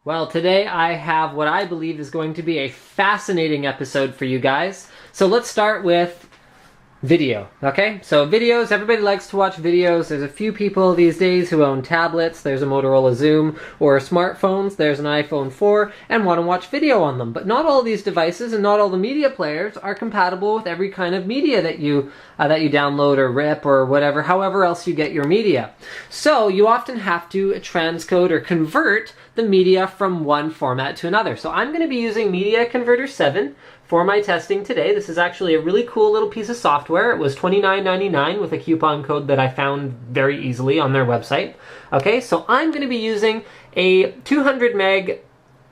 Well, today I have what I believe is going to be a fascinating episode for you guys. So let's start with video, okay? So videos, everybody likes to watch videos. There's a few people these days who own tablets. There's a Motorola Zoom, or smartphones. There's an iPhone 4 and want to watch video on them. But not all these devices and not all the media players are compatible with every kind of media that you download or rip or whatever, however else you get your media. So you often have to transcode or convert the media from one format to another. So I'm going to be using Media Converter 7 for my testing today. This is actually a really cool little piece of software. It was $29.99 with a coupon code that I found very easily on their website. Okay, so I'm going to be using a 200 meg,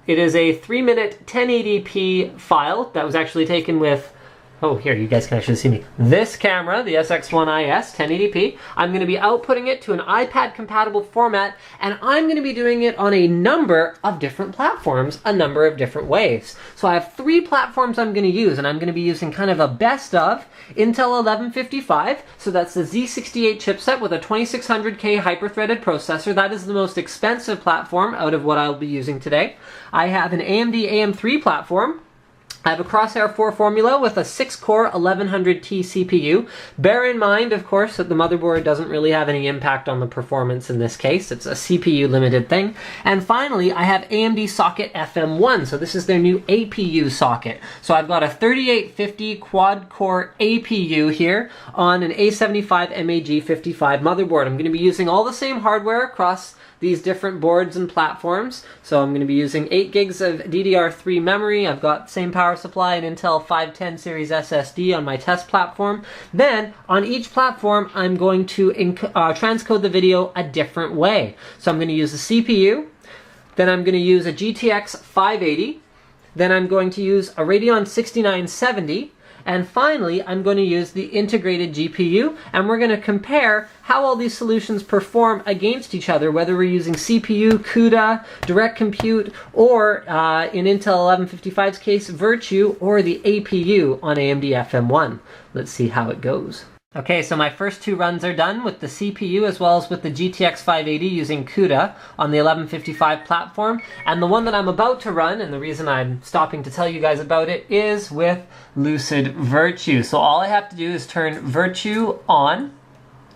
it is a 3-minute 1080p file that was actually taken with, oh, here, you guys can actually see me. This camera, the SX1IS 1080p, I'm going to be outputting it to an iPad-compatible format, and I'm going to be doing it on a number of different platforms, a number of different ways. So I have 3 platforms I'm going to use, and I'm going to be using kind of a best of Intel 1155, so that's the Z68 chipset with a 2600K hyper-threaded processor. That is the most expensive platform out of what I'll be using today. I have an AMD AM3 platform. I have a Crosshair 4 formula with a 6-core 1100T CPU. Bear in mind, of course, that the motherboard doesn't really have any impact on the performance in this case. It's a CPU limited thing. And finally, I have AMD socket FM1. So this is their new APU socket. So I've got a 3850 quad-core APU here on an A75 MAG55 motherboard. I'm going to be using all the same hardware across these different boards and platforms. So I'm going to be using 8 gigs of DDR3 memory. I've got same power supply, an Intel 510 series SSD on my test platform. Then on each platform, I'm going to transcode the video a different way. So I'm going to use the CPU, then I'm going to use a GTX 580, then I'm going to use a Radeon 6970, and finally, I'm going to use the integrated GPU, and we're going to compare how all these solutions perform against each other, whether we're using CPU, CUDA, Direct Compute, or in Intel 1155's case, Virtue, or the APU on AMD FM1. Let's see how it goes. Okay, so my first 2 runs are done with the CPU as well as with the GTX 580 using CUDA on the 1155 platform. And the one that I'm about to run, and the reason I'm stopping to tell you guys about it, is with Lucid Virtue. So all I have to do is turn Virtue on.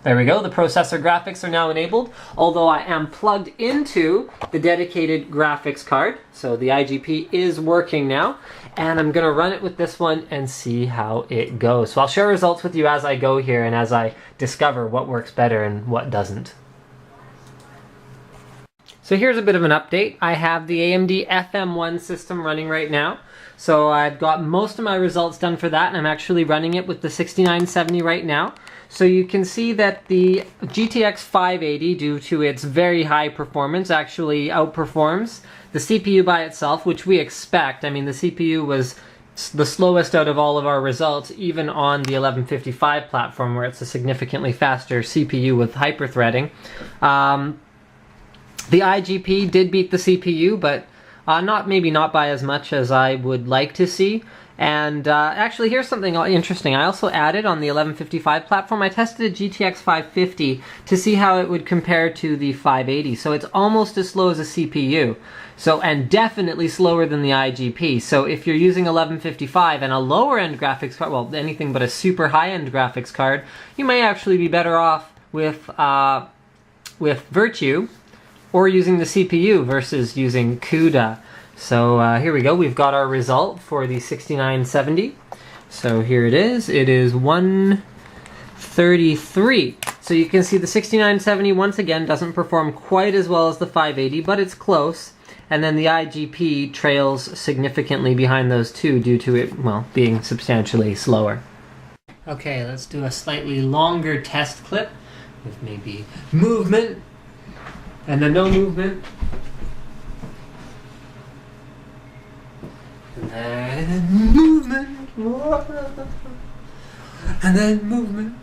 There we go, the processor graphics are now enabled, although I am plugged into the dedicated graphics card. So the IGP is working now, and I'm going to run it with this one and see how it goes. So I'll share results with you as I go here and as I discover what works better and what doesn't. So here's a bit of an update. I have the AMD FM1 system running right now. So I've got most of my results done for that, and I'm actually running it with the 6970 right now. So you can see that the GTX 580, due to its very high performance, actually outperforms the CPU by itself, which we expect. I mean, the CPU was the slowest out of all of our results, even on the 1155 platform, where it's a significantly faster CPU with hyper-threading. The IGP did beat the CPU, but maybe not by as much as I would like to see. And actually, here's something interesting. I also added on the 1155 platform, I tested a GTX 550 to see how it would compare to the 580. So it's almost as slow as a CPU. So, and definitely slower than the IGP. So if you're using 1155 and a lower end graphics card, well, anything but a super high end graphics card, you may actually be better off with Virtue or using the CPU versus using CUDA. So here we go, we've got our result for the 6970. So here it is 133. So you can see the 6970 once again doesn't perform quite as well as the 580, but it's close. And then the IGP trails significantly behind those two due to it, well, being substantially slower. Okay, let's do a slightly longer test clip with maybe movement and then no movement. And then movement, and then movement.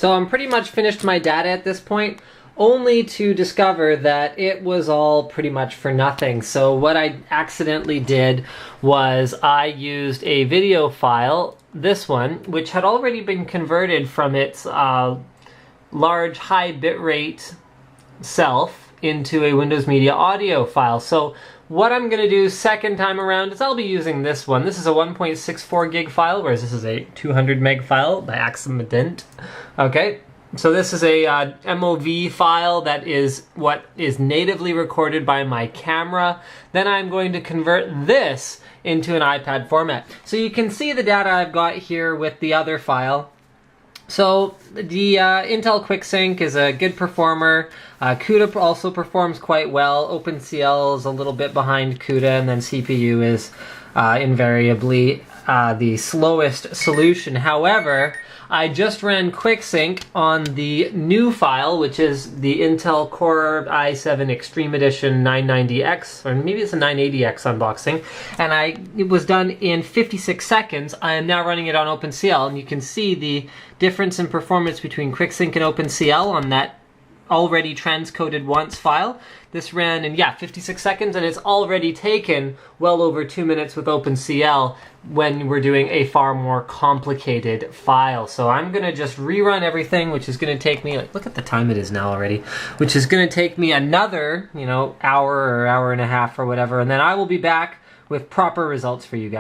So I'm pretty much finished my data at this point, only to discover that it was all pretty much for nothing. So what I accidentally did was I used a video file, this one, which had already been converted from its large high bitrate self into a Windows Media audio file. So what I'm going to do second time around is I'll be using this one. This is a 1.64 gig file, whereas this is a 200 meg file by accident. Okay, so this is a MOV file that is what is natively recorded by my camera. Then I'm going to convert this into an iPad format. So you can see the data I've got here with the other file. So the Intel QuickSync is a good performer. CUDA also performs quite well. OpenCL is a little bit behind CUDA, and then CPU is invariably the slowest solution. However, I just ran QuickSync on the new file, which is the Intel Core i7 Extreme Edition 990X, or maybe it's a 980X unboxing, and it was done in 56 seconds. I am now running it on OpenCL, and you can see the difference in performance between QuickSync and OpenCL on that already transcoded once file. This ran in 56 seconds, and it's already taken well over 2 minutes with OpenCL when we're doing a far more complicated file. So I'm gonna just rerun everything, which is gonna take me, look at the time it is now already, which is gonna take me another, hour or hour and a half or whatever, and then I will be back with proper results for you guys.